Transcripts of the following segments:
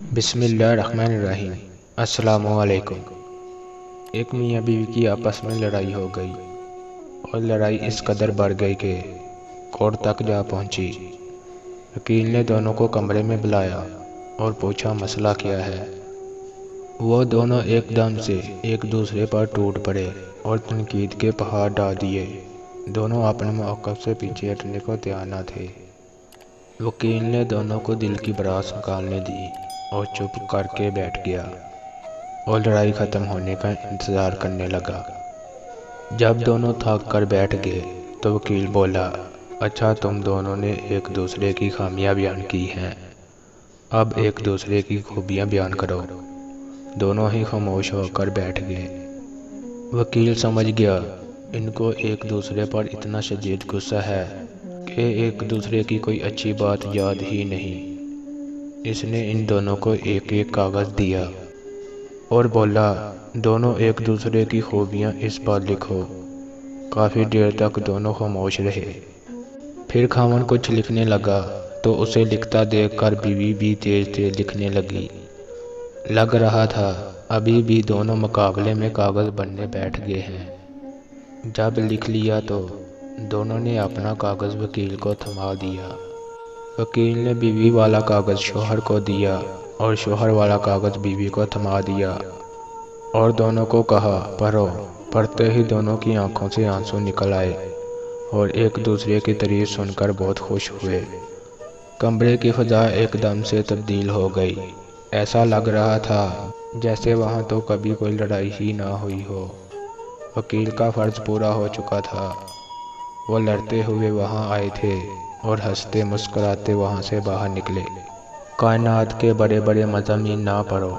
بسم اللہ الرحمن الرحیم۔ السلام علیکم۔ ایک میاں بیوی کی آپس میں لڑائی ہو گئی اور لڑائی اس قدر بڑھ گئی کہ کورٹ تک جا پہنچی۔ وکیل نے دونوں کو کمرے میں بلایا اور پوچھا مسئلہ کیا ہے۔ وہ دونوں ایک دم سے ایک دوسرے پر ٹوٹ پڑے اور تنقید کے پہاڑ ڈال دیے۔ دونوں اپنے موقف سے پیچھے ہٹنے کو تیار نہ تھے۔ وکیل نے دونوں کو دل کی بڑاس نکالنے دی اور چپ کر کے بیٹھ گیا اور لڑائی ختم ہونے کا انتظار کرنے لگا۔ جب دونوں تھک کر بیٹھ گئے تو وکیل بولا، اچھا تم دونوں نے ایک دوسرے کی خامیاں بیان کی ہیں، اب ایک دوسرے کی خوبیاں بیان کرو۔ دونوں ہی خاموش ہو کر بیٹھ گئے۔ وکیل سمجھ گیا ان کو ایک دوسرے پر اتنا شدید غصہ ہے کہ ایک دوسرے کی کوئی اچھی بات یاد ہی نہیں۔ اس نے ان دونوں کو ایک ایک کاغذ دیا اور بولا، دونوں ایک دوسرے کی خوبیاں اس پر لکھو۔ کافی دیر تک دونوں خاموش رہے۔ پھر خاوند کچھ لکھنے لگا تو اسے لکھتا دیکھ کر بیوی بھی تیز تیز لکھنے لگی۔ لگ رہا تھا ابھی بھی دونوں مقابلے میں کاغذ بننے بیٹھ گئے ہیں۔ جب لکھ لیا تو دونوں نے اپنا کاغذ وکیل کو تھما دیا۔ وکیل نے بیوی والا کاغذ شوہر کو دیا اور شوہر والا کاغذ بیوی کو تھما دیا اور دونوں کو کہا، پڑھو۔ پڑھتے ہی دونوں کی آنکھوں سے آنسو نکل آئے اور ایک دوسرے کی تعریف سن کر بہت خوش ہوئے۔ کمرے کی فضا ایک دم سے تبدیل ہو گئی۔ ایسا لگ رہا تھا جیسے وہاں تو کبھی کوئی لڑائی ہی نہ ہوئی ہو۔ وکیل کا فرض پورا ہو چکا تھا۔ وہ لڑتے ہوئے وہاں آئے تھے اور ہنستے مسکراتے وہاں سے باہر نکلے۔ کائنات کے بڑے بڑے مضامین نہ پڑھو،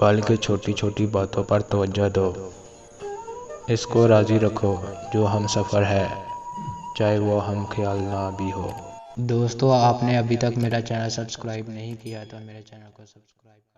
بلکہ چھوٹی چھوٹی باتوں پر توجہ دو۔ اس کو راضی رکھو جو ہم سفر ہے، چاہے وہ ہم خیال نہ بھی ہو۔ دوستو، آپ نے ابھی تک میرا چینل سبسکرائب نہیں کیا تو میرے چینل کو سبسکرائب